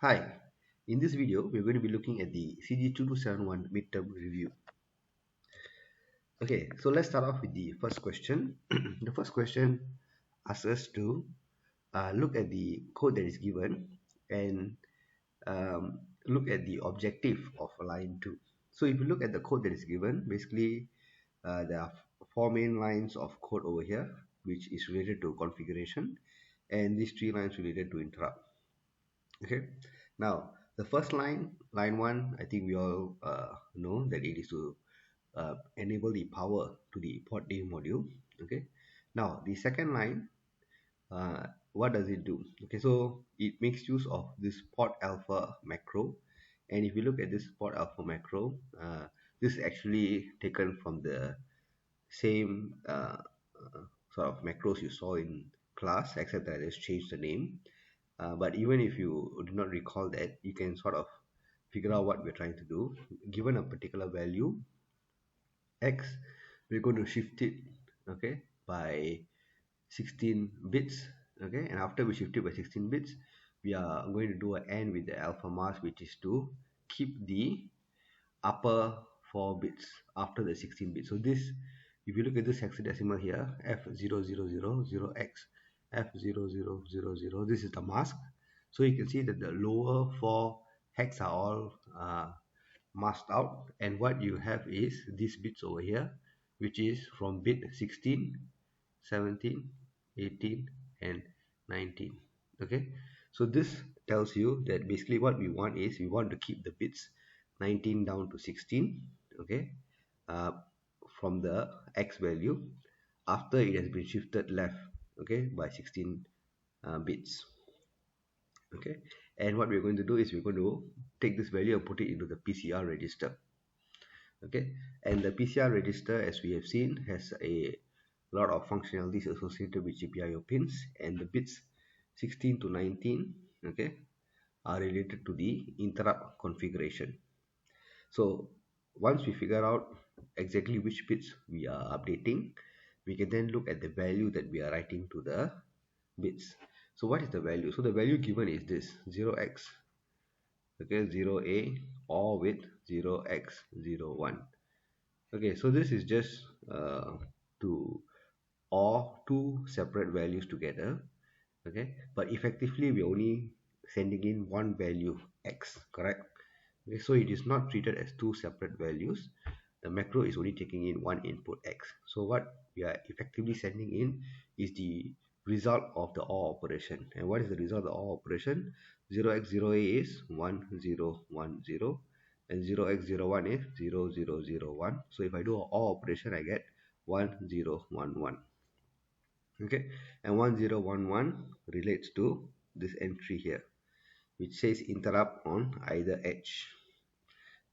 Hi, in this video we're going to be looking at the CG2271 midterm review. Okay, so let's start off with the first question. The first question asks us to look at the code that is given and look at the objective of line 2. So if you look at the code that is given, basically there are four main lines of code over here which is related to configuration, and these three lines related to interrupt. Okay, now the first line, line 1, I think we all know that it is to enable the power to the port D module. Okay, now the second line, what does it do? Okay, so it makes use of this port alpha macro, and if you look at this port alpha macro, this is actually taken from the same sort of macros you saw in class, except that it's changed the name. But even if you do not recall that, you can sort of figure out what we're trying to do. Given a particular value x, we're going to shift it, okay, by 16 bits. Okay, and after we shift it by 16 bits, we are going to do an AND with the alpha mask, which is to keep the upper 4 bits after the 16 bits. So this, if you look at this hexadecimal here, F0000x, F0000, this is the mask. So you can see that the lower 4 hex are all masked out, and what you have is these bits over here, which is from bit 16, 17, 18, and 19. Okay, so this tells you that basically what we want is we want to keep the bits 19 down to 16. Okay, uh, from the x value after it has been shifted left, okay, by 16 bits. Okay, and what we're going to do is we're going to take this value and put it into the PCR register. Okay, and the PCR register, as we have seen, has a lot of functionalities associated with GPIO pins, and the bits 16 to 19, okay, are related to the interrupt configuration. So once we figure out exactly which bits we are updating, we can then look at the value that we are writing to the bits. So what is the value? So the value given is this 0x, okay, 0a, or with 0x01. Okay, so this is just to or two separate values together. Okay, but effectively we're only sending in one value x, correct? Okay, so it is not treated as two separate values. The macro is only taking in one input x. So what we are effectively sending in is the result of the OR operation. And what is the result of the OR operation? 0x0a is 1010, and 0x01 is 0001. So if I do an OR operation, I get 1011. Okay, and 1011 relates to this entry here, which says interrupt on either edge.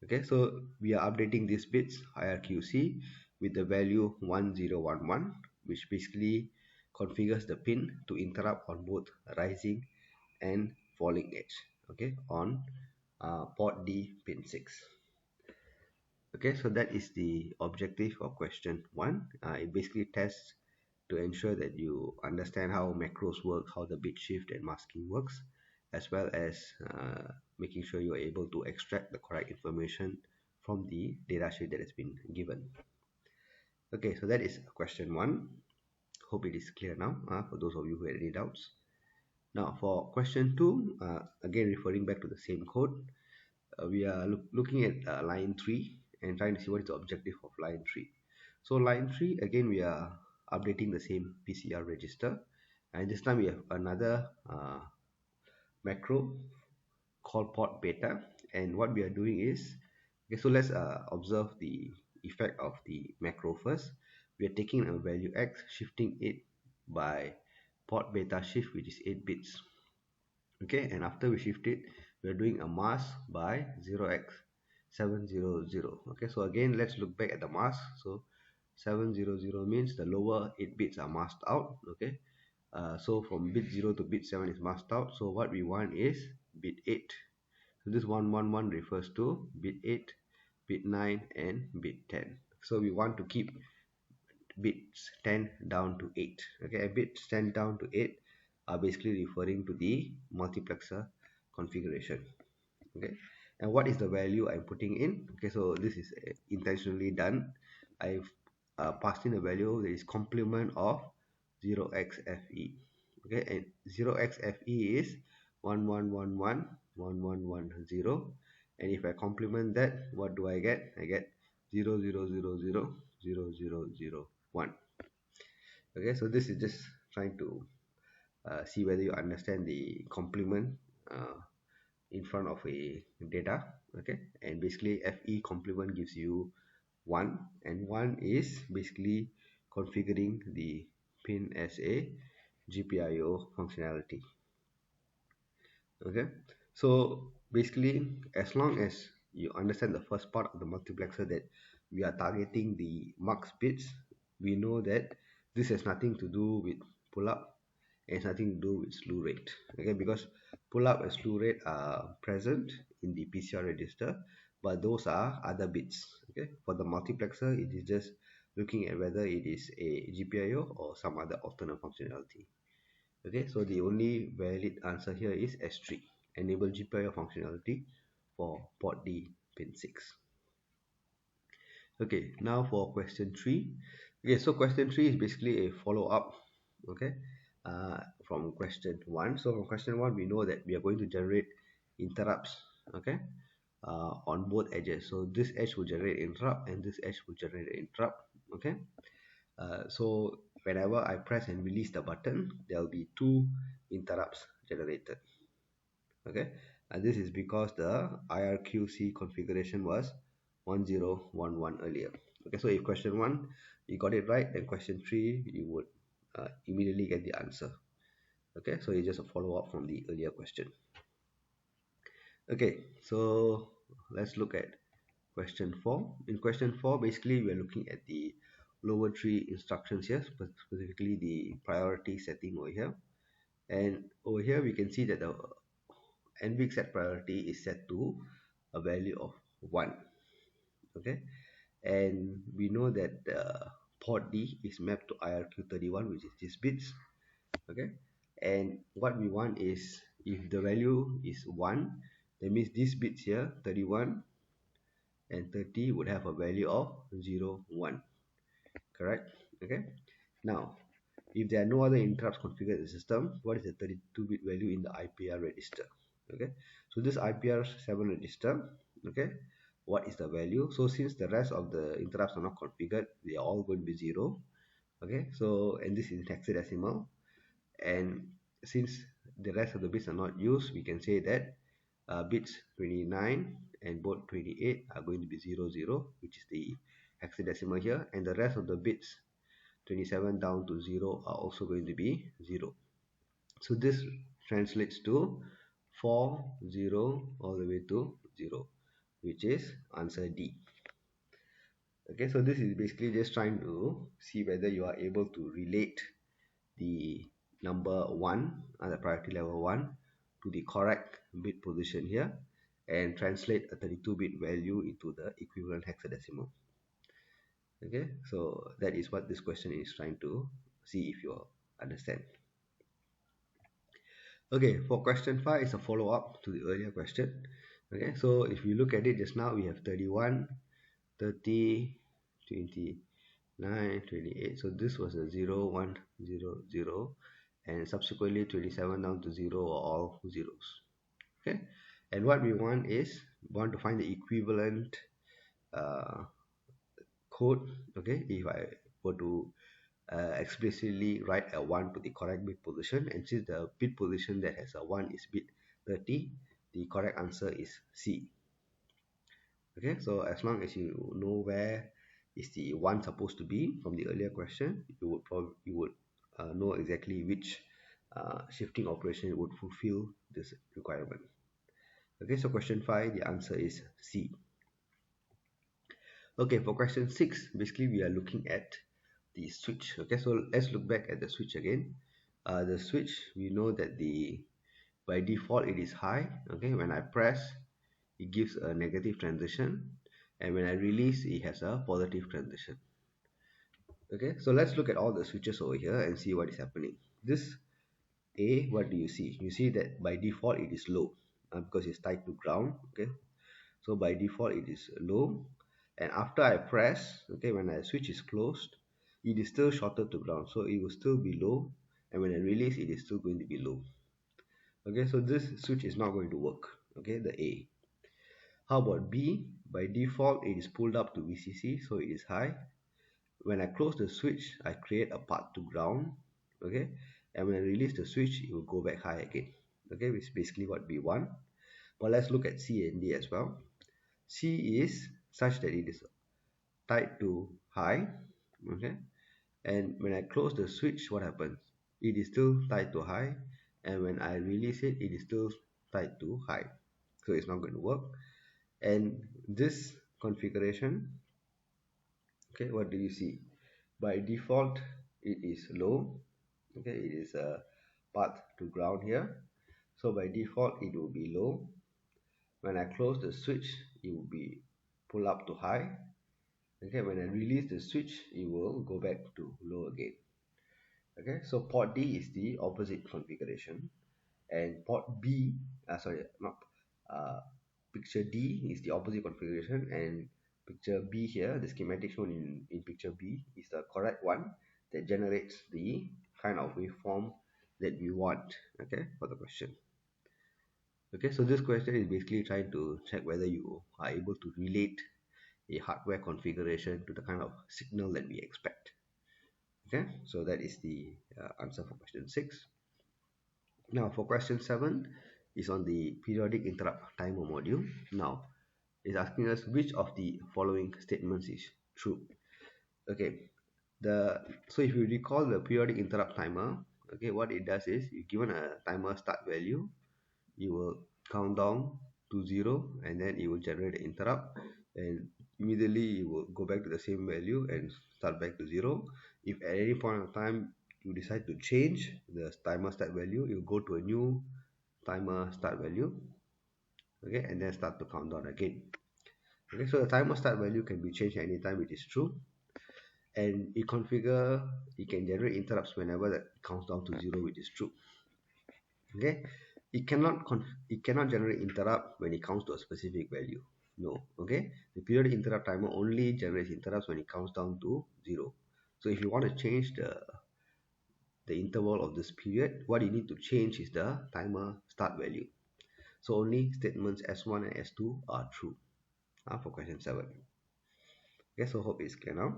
Okay, so we are updating these bits IRQC with the value 1011, which basically configures the pin to interrupt on both rising and falling edge, okay, on port D pin 6. Okay, so that is the objective of question 1. It basically tests to ensure that you understand how macros work, how the bit shift and masking works, as well as making sure you are able to extract the correct information from the datasheet that has been given. Okay, so that is question 1. Hope it is clear now for those of you who had any doubts. Now for question 2, again referring back to the same code, we are looking at line 3 and trying to see what is the objective of line 3. So line 3, again we are updating the same PCR register, and this time we have another macro called port beta, and what we are doing is, okay, so let's observe the effect of the macro first. We are taking a value x, shifting it by port beta shift, which is 8 bits. Okay, and after we shift it, we are doing a mask by 0x700. Okay, so again let's look back at the mask. So 700 means the lower 8 bits are masked out. Okay, so from bit 0 to bit 7 is masked out. So what we want is bit 8. So this 111 refers to bit 8, bit 9, and bit 10. So we want to keep bits 10 down to 8. Okay, bits 10 down to 8 are basically referring to the multiplexer configuration. Okay, and what is the value I'm putting in? Okay, so this is intentionally done. I've passed in a value that is complement of 0xFE. Okay, and 0xFE is 11111110, and if I complement that, what do I get? I get 000000001. Okay, so this is just trying to see whether you understand the complement in front of a data. Okay, and basically fe complement gives you 1, and 1 is basically configuring the pin as a GPIO functionality. Okay, so basically as long as you understand the first part of the multiplexer, that we are targeting the mux bits, we know that this has nothing to do with pull up, it has nothing to do with slew rate. Okay, because pull up and slew rate are present in the PCR register, but those are other bits. Okay, for the multiplexer, it is just looking at whether it is a GPIO or some other alternate functionality. Okay, so the only valid answer here is S3, enable GPIO functionality for port D pin 6. Okay, now for question 3. Okay, so question 3 is basically a follow-up, okay, from question 1. So from question 1, we know that we are going to generate interrupts, okay, on both edges. So this edge will generate interrupt and this edge will generate interrupt, okay. So whenever I press and release the button, there will be two interrupts generated. Okay, and this is because the IRQC configuration was 1011 earlier. Okay, so if question 1 you got it right, then question 3 you would immediately get the answer. Okay, so it's just a follow up from the earlier question. Okay, so let's look at question 4. In question 4, basically we are looking at the lower three instructions here, specifically the priority setting over here. And over here we can see that the NVIC set priority is set to a value of 1. Okay, and we know that port D is mapped to IRQ31, which is these bits. Okay, and what we want is, if the value is 1, that means these bits here 31 and 30 would have a value of 0 1, correct? Okay, now if there are no other interrupts configured in the system, what is the 32-bit value in the IPR register? Okay, so this IPR7 register, okay, what is the value? So since the rest of the interrupts are not configured, they are all going to be 0. Okay, so and this is hexadecimal, and since the rest of the bits are not used, we can say that bits 29 and both 28 are going to be 00, which is the hexadecimal here, and the rest of the bits 27 down to 0 are also going to be 0. So this translates to 4 0 all the way to 0, which is answer D. Okay, so this is basically just trying to see whether you are able to relate the number 1 the priority level 1 to the correct bit position here and translate a 32-bit value into the equivalent hexadecimal. Okay, so that is what this question is trying to see if you understand. Okay, for question 5 is a follow-up to the earlier question. Okay, so if you look at it just now, we have 31, 30, 29, 28. So this was a 0 1 0 0, and subsequently 27 down to 0 are all zeros. Okay, and what we want is, we want to find the equivalent code. Okay, if I were to explicitly write a 1 to the correct bit position, and since the bit position that has a 1 is bit 30, the correct answer is C. Okay, so as long as you know where is the 1 supposed to be from the earlier question, you would know exactly which shifting operation would fulfill this requirement. Okay, so question 5, the answer is C. Okay, for question 6, basically we are looking at the switch. Okay, so let's look back at the switch again. The switch, we know that by default it is high. Okay, when I press, it gives a negative transition, and when I release, it has a positive transition. Okay, so let's look at all the switches over here and see what is happening. This A, what do you see? You see that by default it is low. because it's tied to ground. Okay, so by default it is low, and after I press, okay, when I switch is closed, it is still shorted to ground, so it will still be low, and when I release it is still going to be low. Okay, so this switch is not going to work. Okay, the A. How about B? By default it is pulled up to VCC, so it is high. When I close the switch, I create a path to ground. Okay, and when I release the switch, it will go back high again. Okay, which is basically what we want. But let's look at C and D as well. C is such that it is tied to high. Okay, and when I close the switch, what happens? It is still tied to high, and when I release it, it is still tied to high, so it's not going to work. And this configuration, okay, what do you see? By default it is low. Okay, it is a path to ground here, so by default it will be low. When I close the switch, it will be pull up to high. Okay, when I release the switch, it will go back to low again. Okay, so port D is the opposite configuration, and port B, sorry, not picture D is the opposite configuration, and picture B here, the schematic shown in picture B is the correct one that generates the kind of waveform that we want, okay, for the question. Okay, so this question is basically trying to check whether you are able to relate a hardware configuration to the kind of signal that we expect. Okay, so that is the answer for question 6. Now for question 7 is on the periodic interrupt timer module. Now it's asking us which of the following statements is true. Okay, so if you recall the periodic interrupt timer, okay, what it does is, you given a timer start value, you will count down to 0, and then it will generate an interrupt, and immediately it will go back to the same value and start back to 0. If at any point of time you decide to change the timer start value, you go to a new timer start value, okay, and then start to count down again. Okay, so the timer start value can be changed anytime, which is true, and it can generate interrupts whenever that counts down to 0, which is true. Okay, it cannot generate interrupt when it counts to a specific value. No. Okay, the periodic interrupt timer only generates interrupts when it counts down to 0. So if you want to change the interval of this period, what you need to change is the timer start value. So only statements S1 and S2 are true for question 7. Okay, so hope it's clear now.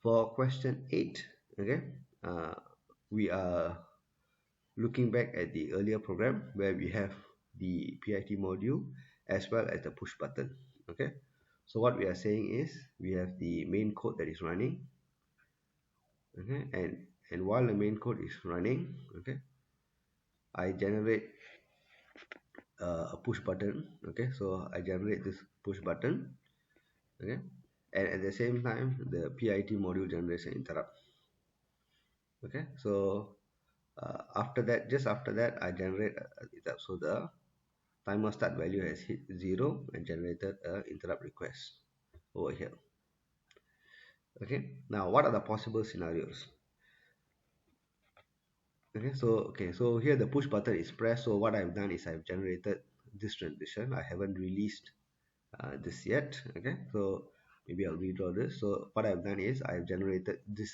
For question 8, okay, we are looking back at the earlier program where we have the PIT module as well as the push button. Okay, so what we are saying is we have the main code that is running. Okay, and while the main code is running, okay, I generate a push button. Okay, so I generate this push button. Okay, and at the same time the PIT module generates an interrupt. Okay, so just after that I generate interrupt. So the timer start value has hit 0 and generated an interrupt request over here. Okay, now what are the possible scenarios? Okay, so here the push button is pressed. So what I've done is I've generated this transition. I haven't released this yet. Okay, so maybe I'll redraw this. So what I've done is I've generated this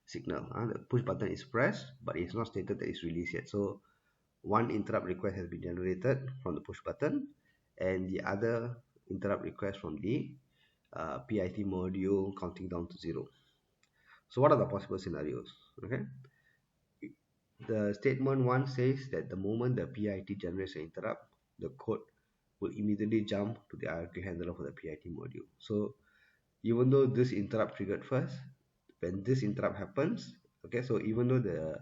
signal. The push button is pressed, but it's not stated that it's released yet. So one interrupt request has been generated from the push button, and the other interrupt request from the PIT module counting down to 0. So what are the possible scenarios? Okay, the statement 1 says that the moment the PIT generates an interrupt, the code will immediately jump to the IRQ handler for the PIT module. So even though this interrupt triggered first, when this interrupt happens, okay, so even though the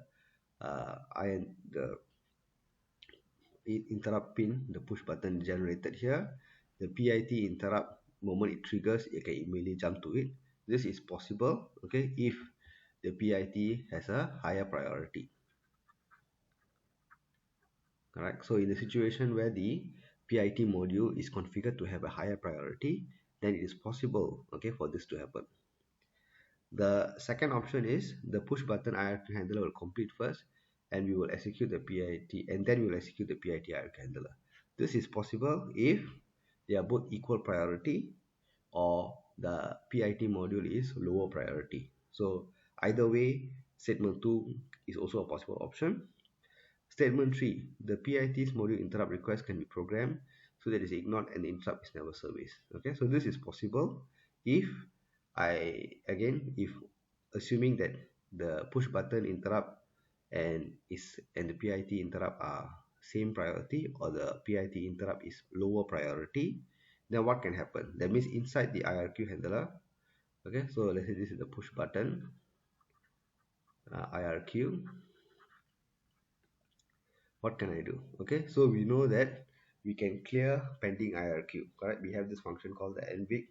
interrupt pin, the push button generated here, the PIT interrupt, moment it triggers, it can immediately jump to it. This is possible, okay, if the PIT has a higher priority. Correct. So in the situation where the PIT module is configured to have a higher priority, then it is possible, okay, for this to happen. The second option is the push button IRQ handler will complete first, and we will execute the PIT, and then we will execute the PIT IRQ handler. This is possible if they are both equal priority or the PIT module is lower priority. So either way, statement 2 is also a possible option. Statement 3, the PIT's module interrupt request can be programmed so that it's ignored and the interrupt is never serviced. Okay, so this is possible if if assuming that the push button interrupt and the PIT interrupt are same priority, or the PIT interrupt is lower priority, then what can happen? That means inside the IRQ handler, okay, so let's say this is the push button, IRQ. What can I do? Okay, so we know that we can clear pending IRQ, correct? We have this function called the nvic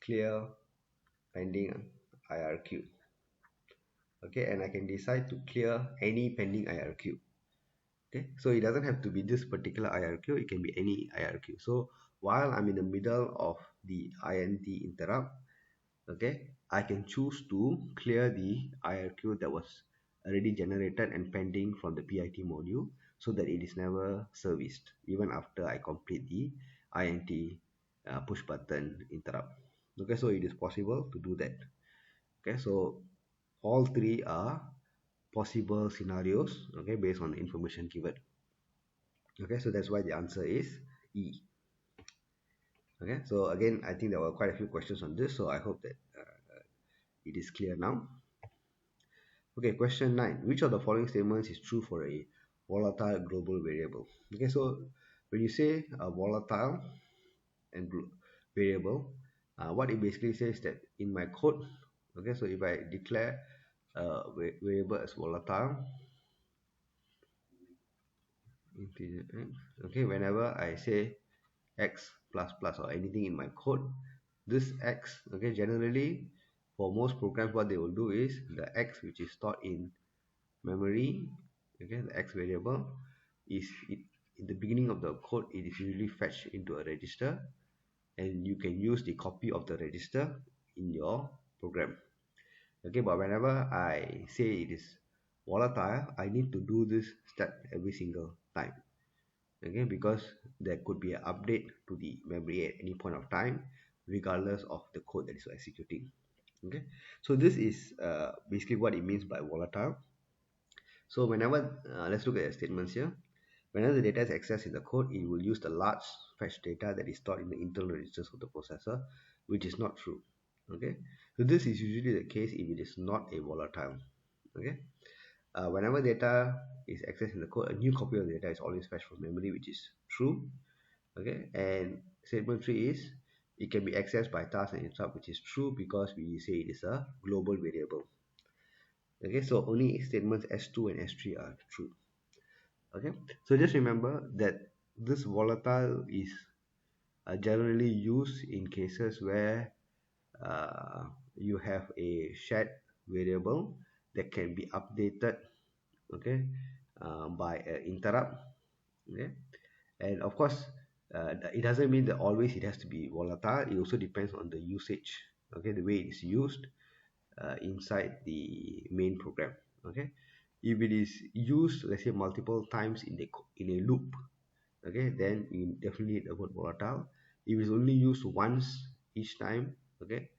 clear pending IRQ. Okay, and I can decide to clear any pending IRQ. Okay, so it doesn't have to be this particular IRQ, it can be any IRQ. So while I'm in the middle of the INT interrupt, okay, I can choose to clear the IRQ that was already generated and pending from the PIT module so that it is never serviced even after I complete the INT push button interrupt. Okay, so it is possible to do that. Okay, so all three are possible scenarios, okay, based on the information given. Okay, so that's why the answer is E. Okay, so again, I think there were quite a few questions on this, so I hope that it is clear now. Okay, question 9. Which of the following statements is true for a volatile global variable? Okay, so when you say a volatile and variable, what it basically says that in my code, okay, so if I declare a variable as volatile, integer x, okay, whenever I say x plus plus or anything in my code, this x, okay, generally for most programs what they will do is the x which is stored in memory, okay, the x variable is in the beginning of the code, it is usually fetched into a register and you can use the copy of the register in your program. Okay, but whenever I say it is volatile, I need to do this step every single time. Okay, because there could be an update to the memory at any point of time regardless of the code that is executing. Okay, so this is basically what it means by volatile. So whenever, let's look at the statements here. Whenever the data is accessed in the code, it will use the large fetch data that is stored in the internal registers of the processor, which is not true. Okay, so this is usually the case if it is not a volatile. Okay, whenever data is accessed in the code, a new copy of the data is always fetched from memory, which is true. Okay, and statement 3 is it can be accessed by task and interrupt, which is true because we say it is a global variable. Okay, so only statements S2 and S3 are true. Okay, so just remember that this volatile is generally used in cases where you have a shared variable that can be updated, okay, by an interrupt. Okay, and of course it doesn't mean that always it has to be volatile. It also depends on the usage, okay, the way it is used inside the main program. Okay, if it is used, let's say, multiple times in a loop, okay, then you definitely need the word volatile. If it's only used once each time, okay,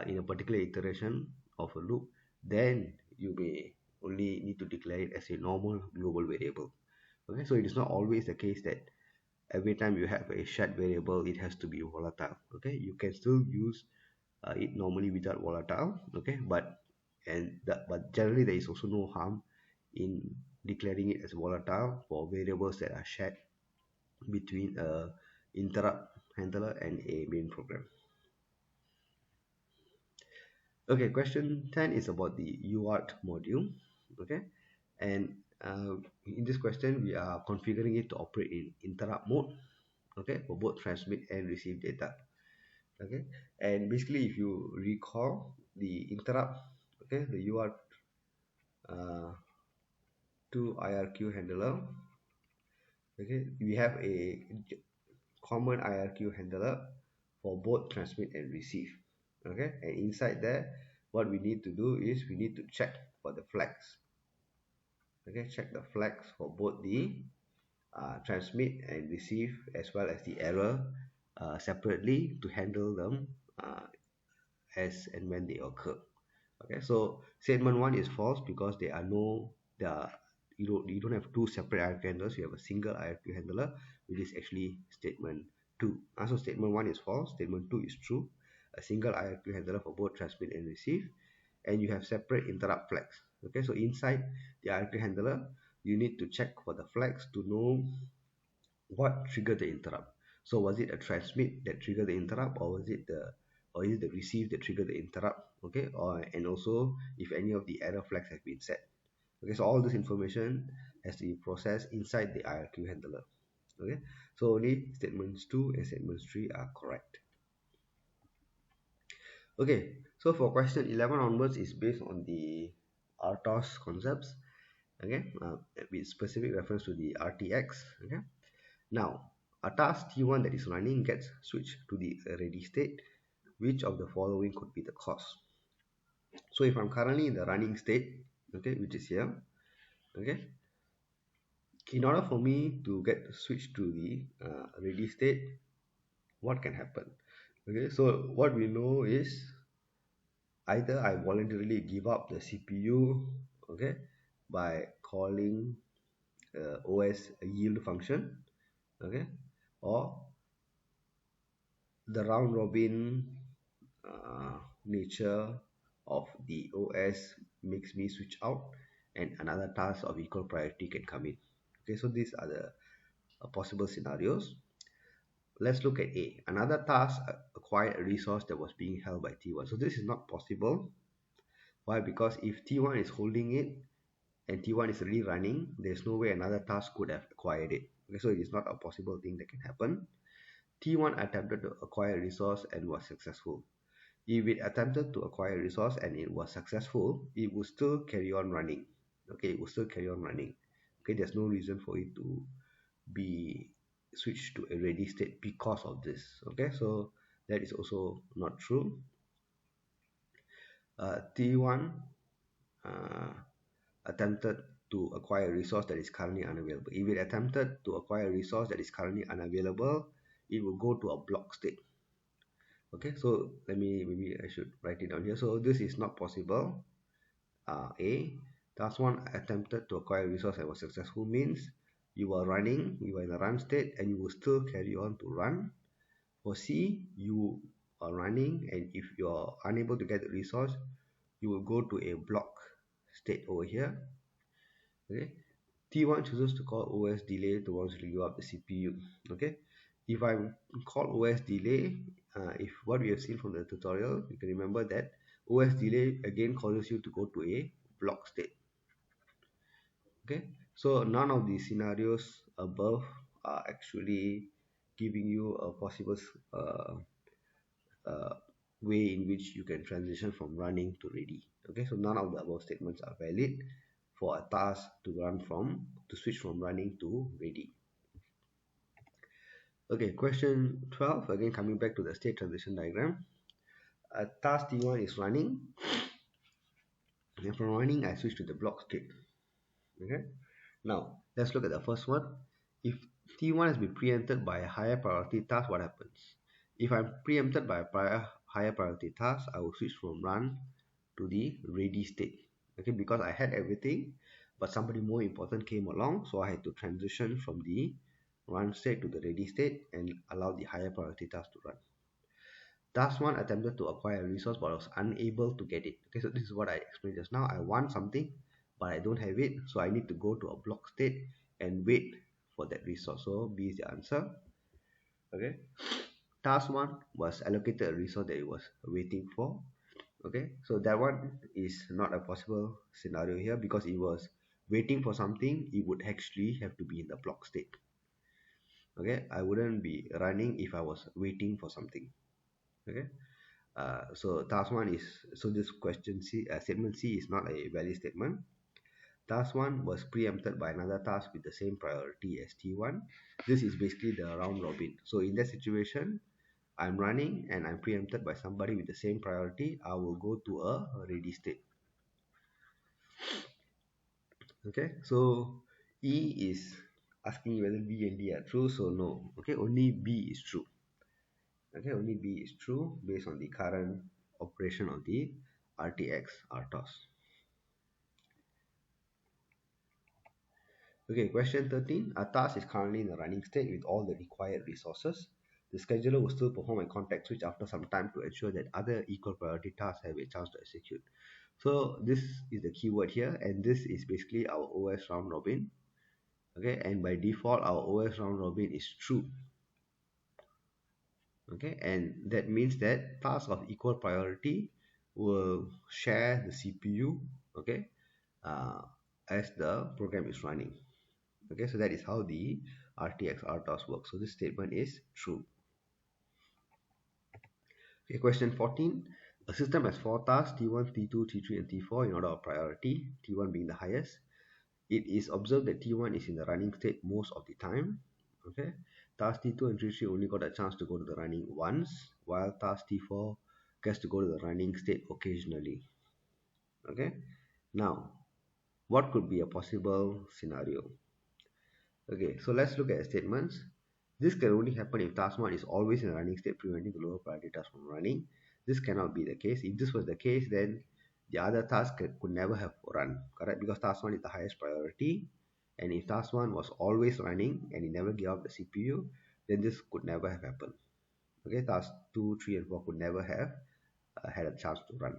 in a particular iteration of a loop, then you may only need to declare it as a normal global variable. Okay, so it is not always the case that every time you have a shared variable it has to be volatile. Okay, you can still use it normally without volatile. Okay, but generally there is also no harm in declaring it as volatile for variables that are shared between a interrupt handler and a main program. Okay, question 10 is about the UART module. Okay, and in this question we are configuring it to operate in interrupt mode, okay, for both transmit and receive data. Okay, and basically if you recall the interrupt, okay, the UART to IRQ handler, okay, we have a common IRQ handler for both transmit and receive. Okay, and inside there what we need to do is we need to check for the flags. Okay, check the flags for both the transmit and receive as well as the error separately to handle them as and when they occur. Okay, so statement one is false because there are no the you don't have two separate IRQ handlers. You have a single IRQ handler, which is actually statement two. So statement one is false. Statement two is true. A single IRQ handler for both transmit and receive, and you have separate interrupt flags. Okay, so inside the IRQ handler, you need to check for the flags to know what triggered the interrupt. So was it a transmit that triggered the interrupt, or is it the receive that triggered the interrupt? Okay, or and also if any of the error flags have been set. Okay, so all this information has to be processed inside the IRQ handler. Okay, so only statements 2 and statements 3 are correct. Okay, so for question 11 onwards is based on the RTOS concepts. Okay, with specific reference to the RTX. Okay, now, a task T1 that is running gets switched to the ready state. Which of the following could be the cause? So if I'm currently in the running state, okay, which is here, okay, in order for me to get switched to the ready state, what can happen? Okay, so what we know is either I voluntarily give up the CPU, okay, by calling OS a yield function, okay, or the round robin nature of the OS makes me switch out, and another task of equal priority can come in. Okay, so these are the possible scenarios. Let's look at A. Another task acquired a resource that was being held by T1. So this is not possible. Why? Because if T1 is holding it and T1 is already running, there's no way another task could have acquired it. Okay, so it is not a possible thing that can happen. T1 attempted to acquire a resource and was successful. If it attempted to acquire a resource and it was successful, it will still carry on running. Okay, it will still carry on running. Okay, there's no reason for it to be switched to a ready state because of this. Okay, so that is also not true. T1 attempted to acquire a resource that is currently unavailable. If it attempted to acquire a resource that is currently unavailable, it will go to a block state. Okay, so maybe I should write it down here. So this is not possible. A, task 1 attempted to acquire a resource and was successful means you are in a run state and you will still carry on to run. For C, you are running and if you are unable to get the resource, you will go to a block state over here. Okay, T1 chooses to call OS delay to once give up the CPU. Okay, if I call OS delay, if what we have seen from the tutorial, you can remember that OS delay again causes you to go to a block state. Okay, so none of the scenarios above are actually giving you a possible uh, way in which you can transition from running to ready. Okay, so none of the above statements are valid for a task to switch from running to ready. Okay, question 12, again coming back to the state transition diagram. A task T1 is running, and from running I switch to the block state. Okay, now let's look at the first one. If T1 has been preempted by a higher priority task, what happens? If I'm preempted by a higher priority task, I will switch from run to the ready state. Okay, because I had everything, but somebody more important came along, so I had to transition from the run state to the ready state and allow the higher priority task to run. Task 1 attempted to acquire a resource but was unable to get it. Okay, so this is what I explained just now. I want something but I don't have it, so I need to go to a block state and wait for that resource. So B is the answer. Okay, task 1 was allocated a resource that it was waiting for. Okay, so that one is not a possible scenario here because it was waiting for something. It would actually have to be in the block state. Okay, I wouldn't be running if I was waiting for something. Okay, so task 1 is, so this question C, statement C is not a valid statement. Task 1 was preempted by another task with the same priority as T1. This is basically the round robin. So in that situation, I'm running and I'm preempted by somebody with the same priority. I will go to a ready state. Okay, so E is asking whether B and D are true, so no. Okay, only B is true. Okay, only B is true based on the current operation of the RTX RTOS. Okay, question 13. A task is currently in a running state with all the required resources. The scheduler will still perform a context switch after some time to ensure that other equal priority tasks have a chance to execute. So this is the keyword here, and this is basically our OS round robin. Okay, and by default our OS round robin is true. Okay, and that means that tasks of equal priority will share the CPU, okay, uh, as the program is running. Okay, so that is how the RTX RTOS works. So this statement is true. Okay, question 14. A system has four tasks, T1, T2, T3, and T4 in order of priority, T1 being the highest. It is observed that T1 is in the running state most of the time. Okay, task T2 and T3 only got a chance to go to the running once, while task T4 gets to go to the running state occasionally. Okay, now what could be a possible scenario? Okay, so let's look at the statements. This can only happen if task 1 is always in a running state, preventing the lower priority task from running. This cannot be the case. If this was the case, then the other task could never have run, correct? Because task 1 is the highest priority. And if task 1 was always running and it never gave up the CPU, then this could never have happened. Okay, task 2, 3, and 4 could never have had a chance to run.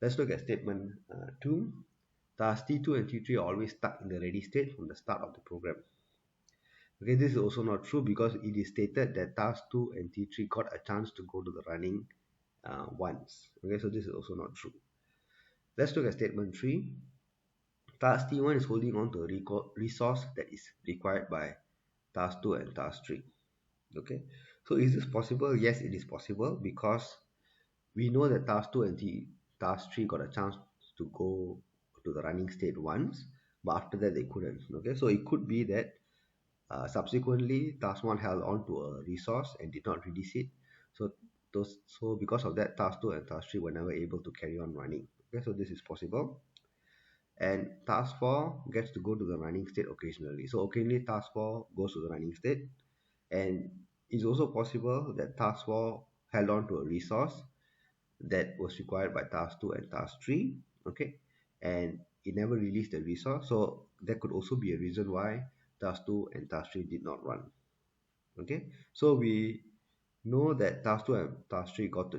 Let's look at statement 2. Task T2 and T3 are always stuck in the ready state from the start of the program. Okay, this is also not true because it is stated that task 2 and T3 got a chance to go to the running once. Okay, so this is also not true. Let's look at statement 3. Task T1 is holding on to a resource that is required by task 2 and task 3. Okay, so is this possible? Yes, it is possible because we know that task 2 and task 3 got a chance to go to the running state once, but after that they couldn't. Okay, so it could be that subsequently, task 1 held on to a resource and did not release it. So because of that, task 2 and task 3 were never able to carry on running. Okay, so this is possible. And task 4 gets to go to the running state occasionally. So occasionally, task 4 goes to the running state. And it's also possible that task 4 held on to a resource that was required by task 2 and task 3. Okay, and it never released the resource. So that could also be a reason why task 2 and task 3 did not run. Okay, so we know that task 2 and task 3 got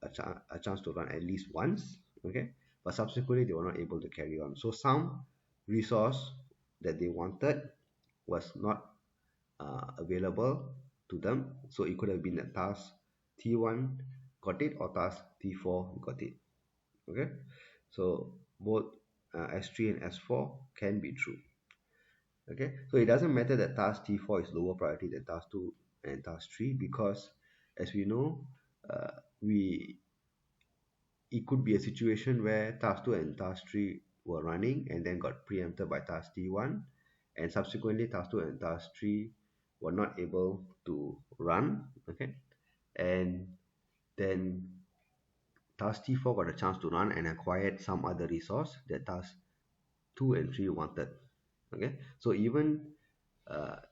a chance to run at least once. Okay, but subsequently they were not able to carry on. So some resource that they wanted was not available to them. So it could have been that task T1 got it or task T4 got it. Okay, so both S3 and S4 can be true. Okay, so it doesn't matter that task T4 is lower priority than task 2 and task 3 because as we know, uh, we it could be a situation where task 2 and task 3 were running and then got preempted by task T1, and subsequently task 2 and task 3 were not able to run. Okay, and then task T4 got a chance to run and acquired some other resource that task 2 and 3 wanted. Okay, so even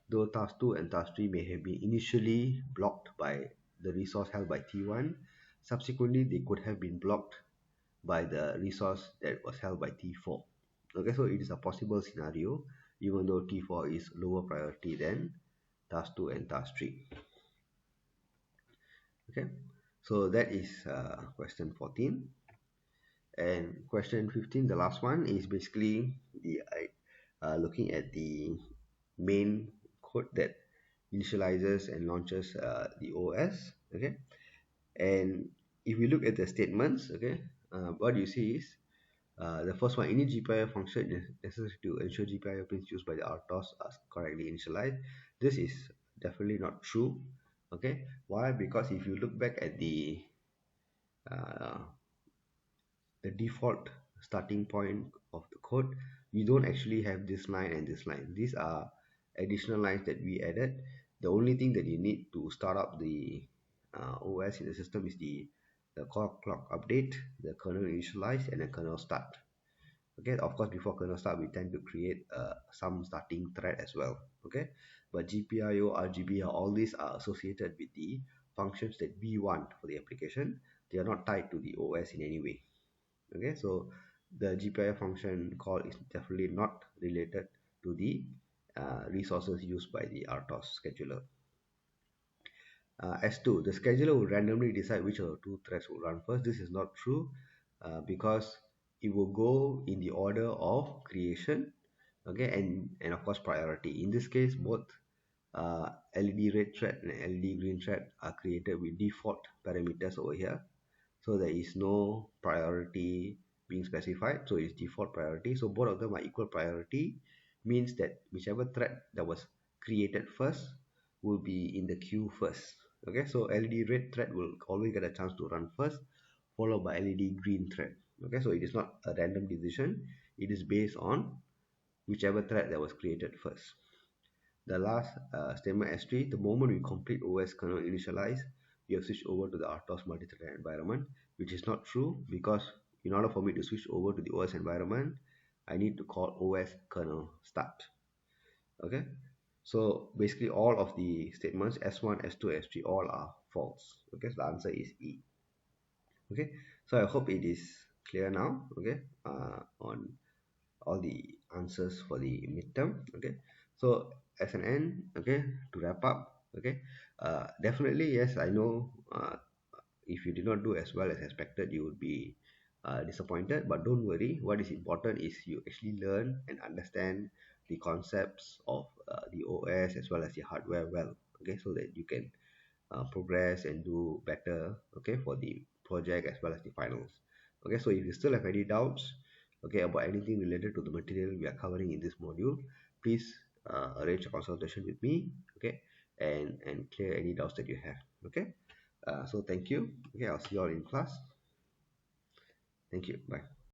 though task 2 and task 3 may have been initially blocked by the resource held by T1, subsequently they could have been blocked by the resource that was held by T4. Okay, so it is a possible scenario even though T4 is lower priority than task 2 and task 3. Okay, so that is question 14. And question 15, the last one, is basically the looking at the main code that initializes and launches the OS. Okay, and if we look at the statements, okay, what you see is the first one, any GPIO function is necessary to ensure GPIO pins used by the RTOS are correctly initialized. This is definitely not true. Okay, why? Because if you look back at uh, the default starting point of the code, we don't actually have this line and this line. These are additional lines that we added. The only thing that you need to start up the OS in the system is the core clock update, the kernel initialize, and the kernel start. Okay, of course, before kernel start, we tend to create some starting thread as well. Okay, but GPIO, RGB, all these are associated with the functions that we want for the application. They are not tied to the OS in any way. Okay, so the GPIO function call is definitely not related to the resources used by the RTOS scheduler. S2, the scheduler will randomly decide which of the two threads will run first. This is not true because it will go in the order of creation, okay, and of course priority. In this case, both LED red thread and LED green thread are created with default parameters over here. So there is no priority being specified, so it's default priority. So both of them are equal priority, means that whichever thread that was created first will be in the queue first. Okay, so LED red thread will always get a chance to run first, followed by LED green thread. Okay, so it is not a random decision, it is based on whichever thread that was created first. The last statement S3, the moment we complete OS kernel initialize, we have switched over to the RTOS multi-thread environment, which is not true because in order for me to switch over to the OS environment, I need to call OS kernel start. Okay, so basically all of the statements S1, S2, S3 all are false. Okay, so the answer is E. Okay, so I hope it is clear now. Okay, on all the answers for the midterm. Okay, so as an end, okay, to wrap up, okay, definitely yes, I know if you did not do as well as expected, you would be disappointed, but don't worry. What is important is you actually learn and understand the concepts of the OS as well as the hardware well, okay, so that you can progress and do better, okay, for the project as well as the finals. Okay, so if you still have any doubts, okay, about anything related to the material we are covering in this module, please arrange a consultation with me, okay, and clear any doubts that you have. Okay, so thank you. Okay, I'll see you all in class. Thank you. Bye.